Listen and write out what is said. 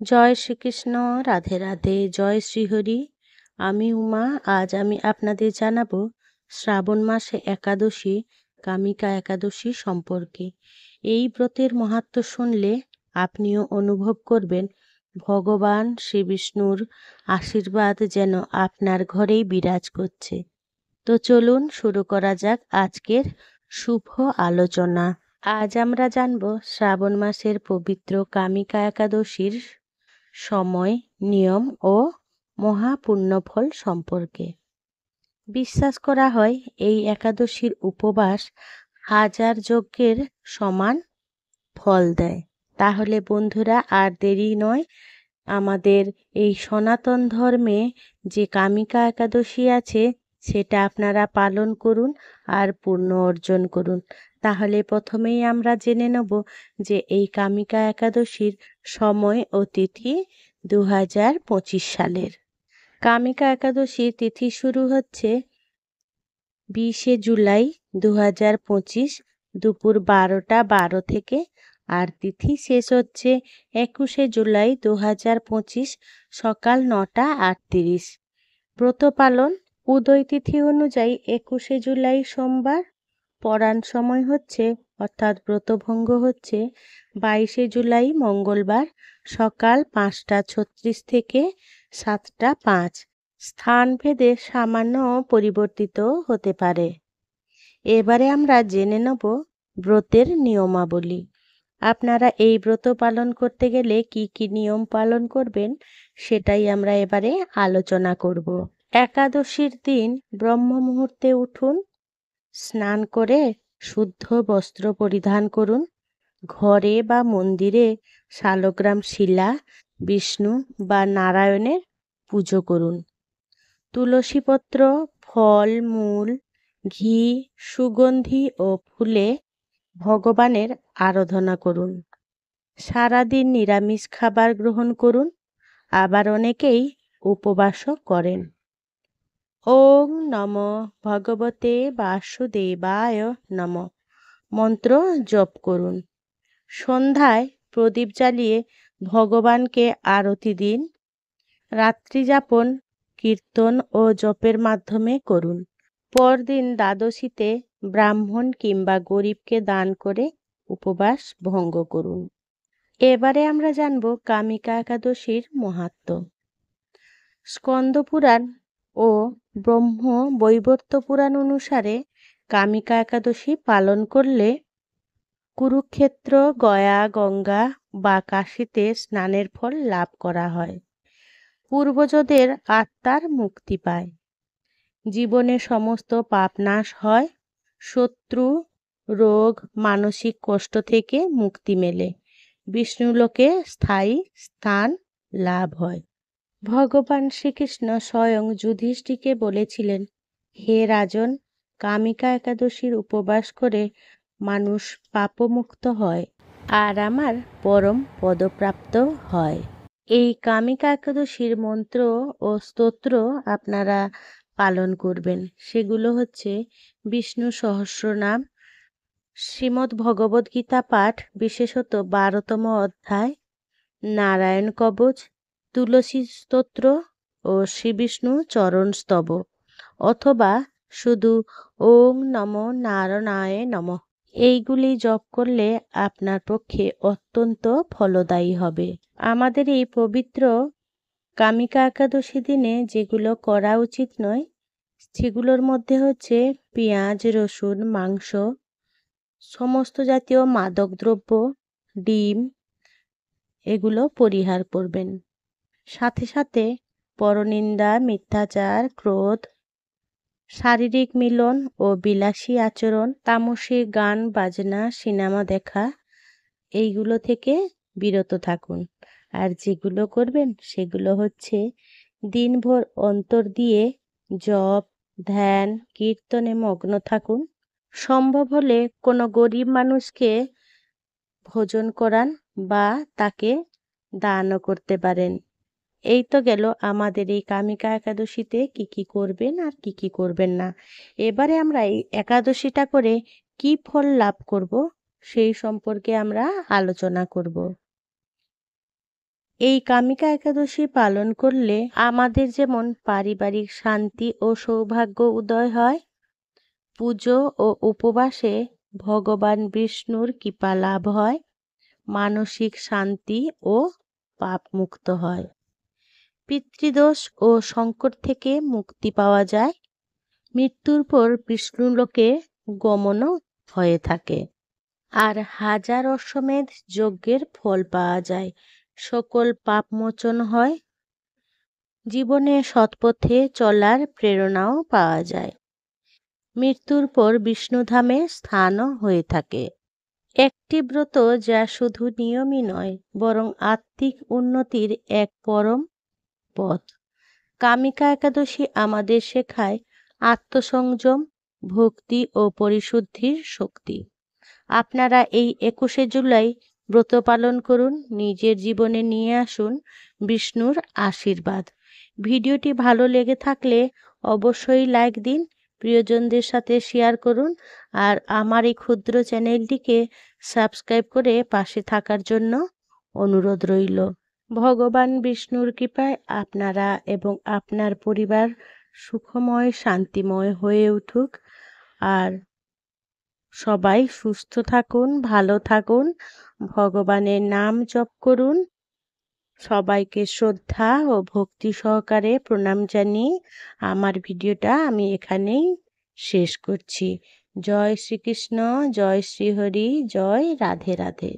জয় শ্রীকৃষ্ণ, রাধে রাধে, জয় শ্রীহরি। আমি উমা। আজ আমি আপনাদের জানাবো শ্রাবণ মাসে একাদশী, কামিকা একাদশী সম্পর্কে। এই ব্রতের মাহাত্ম্য শুনলে আপনিও অনুভব করবেন ভগবান শ্রী বিষ্ণুর আশীর্বাদ যেন আপনার ঘরেই বিরাজ করছে। তো চলুন শুরু করা যাক আজকের শুভ আলোচনা। আজ আমরা জানব শ্রাবণ মাসের পবিত্র কামিকা একাদশীর সময়, নিয়ম ও মহাপুণ্যফল সম্পর্কে। বিশ্বাস করা হয় এই একাদশীর উপবাস হাজার যজ্ঞের সমান ফল দেয়। তাহলে বন্ধুরা আর দেরি নয়, আমাদের এই সনাতন ধর্মে যে কামিকা একাদশী আছে সেটা আপনারা পালন করুন আর পুণ্য অর্জন করুন। তাহলে প্রথমেই আমরা জেনে নেব যে এই কামিকা একাদশীর সময় ও তিথি 2025 সালের। কামিকা একাদশী তিথি শুরু হচ্ছে 20শে জুলাই 2025 দুপুর 12টা 12 থেকে, আর তিথি শেষ হচ্ছে 21শে জুলাই 2025 সকাল 9টা 38। ব্রত পালন উদয় তিথি অনুযায়ী 21শে জুলাই সোমবার। পরাণ সময় হচ্ছে অর্থাৎ ব্রতভঙ্গ হচ্ছে 22শে জুলাই মঙ্গলবার সকাল 5টা 36 থেকে 7টা 5। স্থানভেদে সামান্য পরিবর্তিত হতে পারে। এবারে আমরা জেনে নেব ব্রতের নিয়মাবলী। আপনারা এই ব্রত পালন করতে গেলে কি কি নিয়ম পালন করবেন সেটাই আমরা এবারে আলোচনা করব। একাদশীর দিন ব্রহ্ম মুহূর্তে উঠুন, স্নান করে শুদ্ধ বস্ত্র পরিধান করুন। ঘরে বা মন্দিরে শালগ্রাম শিলা, বিষ্ণু বা নারায়ণের পুজো করুন। তুলসীপত্র, ফল মূল, ঘি, সুগন্ধি ও ফুলে ভগবানের আরাধনা করুন। সারাদিন নিরামিষ খাবার গ্রহণ করুন। আবার অনেকেই উপবাসও করেন। ওম নমো ভগবতে বাসুদেবায় নমঃ মন্ত্র জপ করুন। সন্ধ্যায় প্রদীপ জ্বালিয়ে ভগবানকে আরতি দিন। রাত্রি যাপন কীর্তন ও জপের মাধ্যমে করুন। পরদিন দ্বাদশীতে ব্রাহ্মণ কিংবা গরিবকে দান করে উপবাস ভঙ্গ করুন। এবারে আমরা জানব কামিকা একাদশীর মাহাত্ম্য। স্কন্দ পুরাণ ও ব্রহ্ম বৈবর্ত পুরাণ অনুসারে কামিকা একাদশী পালন করলে কুরুক্ষেত্র, গয়া, গঙ্গা বা কাশীতে স্নানের ফল লাভ করা হয়। পূর্বজদের আত্মার মুক্তি পায়। জীবনে সমস্ত পাপ নাশ হয়। শত্রু, রোগ, মানসিক কষ্ট থেকে মুক্তি মেলে। বিষ্ণুলোকে স্থায়ী স্থান লাভ হয়। ভগবান শ্রীকৃষ্ণ স্বয়ং যুধিষ্ঠিরকে বলেছিলেন, হে রাজন, কামিকা একাদশীর উপবাস করে মানুষ পাপমুক্ত হয় আর আমার পরম পদপ্রাপ্ত হয়। এই কামিকা একাদশীর মন্ত্র ও স্তোত্র আপনারা পালন করবেন। সেগুলো হচ্ছে বিষ্ণু সহস্রনাম, শ্রীমদ্ ভগবদ্ গীতা পাঠ, বিশেষত 12তম অধ্যায়, নারায়ণ কবচ, তুলসী স্তোত্র ও শ্রীবিষ্ণু চরণ স্তব, অথবা শুধু ওম নমো নারায়ণায় নমঃ এইগুলি জপ করলে আপনার পক্ষে অত্যন্ত ফলদায়ী হবে। আমাদের এই পবিত্র কামিকা একাদশী দিনে যেগুলো করা উচিত নয় সেগুলোর মধ্যে হচ্ছে পেঁয়াজ, রসুন, মাংস, সমস্ত জাতীয় মাদক দ্রব্য, ডিম এগুলো পরিহার করবেন। সাথে সাথে পরনিন্দা, মিথ্যাচার, ক্রোধ, শারীরিক মিলন ও বিলাসী আচরণ, তামসিক গান বাজনা, সিনেমা দেখা এইগুলো থেকে বিরত থাকুন। আর যেগুলো করবেন সেগুলো হচ্ছে দিনভর অন্তর দিয়ে জপ, ধ্যান, কীর্তনে মগ্ন থাকুন। সম্ভব হলে কোনো গরিব মানুষকে ভোজন করান বা তাকে দানও করতে পারেন। এই তো গেল আমাদের এই কামিকা একাদশীতে কি কি করবেন আর কি কি করবেন না। এবারে আমরা এই একাদশীটা করে কি ফল লাভ করব সেই সম্পর্কে আমরা আলোচনা করব। এই কামিকা একাদশী পালন করলে আমাদের যেমন পারিবারিক শান্তি ও সৌভাগ্য উদয় হয়, পুজো ও উপবাসে ভগবান বিষ্ণুর কৃপা লাভ হয়, মানসিক শান্তি ও পাপ মুক্ত হয়, পিতৃদোষ ও সংকট থেকে মুক্তি পাওয়া যায়, মৃত্যুর পর বিষ্ণুলোকে গমনও হয়ে থাকে, আর হাজার অশ্বমেধ যজ্ঞের ফল পাওয়া যায়, সকল পাপ মোচন হয়, জীবনে সৎপথে চলার প্রেরণাও পাওয়া যায়, মৃত্যুর পর বিষ্ণুধামে স্থানও হয়ে থাকে। একটি ব্রত যা শুধু নিয়মই নয়, বরং আত্মিক উন্নতির এক পরম পথ। কামিকা একাদশী আমাদের শেখায় আত্মসংযম, ভক্তি ও পরিশুদ্ধির শক্তি। আপনারা এই 21শে জুলাই ব্রত পালন করুন, নিজের জীবনে নিয়ে আসুন বিষ্ণুর আশীর্বাদ। ভিডিওটি ভালো লেগে থাকলে অবশ্যই লাইক দিন, প্রিয়জনদের সাথে শেয়ার করুন, আর আমার এই ক্ষুদ্র চ্যানেলটিকে সাবস্ক্রাইব করে পাশে থাকার জন্য অনুরোধ রইল। ভগবান বিষ্ণুর কৃপায় আপনারা এবং আপনার পরিবার সুখময়, শান্তিময় হয়ে উঠুক, আর সবাই সুস্থ থাকুন, ভালো থাকুন, ভগবানের নাম জপ করুন। সবাইকে শ্রদ্ধা ও ভক্তি সহকারে প্রণাম জানিয়ে আমার ভিডিওটা আমি এখানেই শেষ করছি। জয় শ্রীকৃষ্ণ, জয় শ্রীহরি, জয় রাধে রাধে।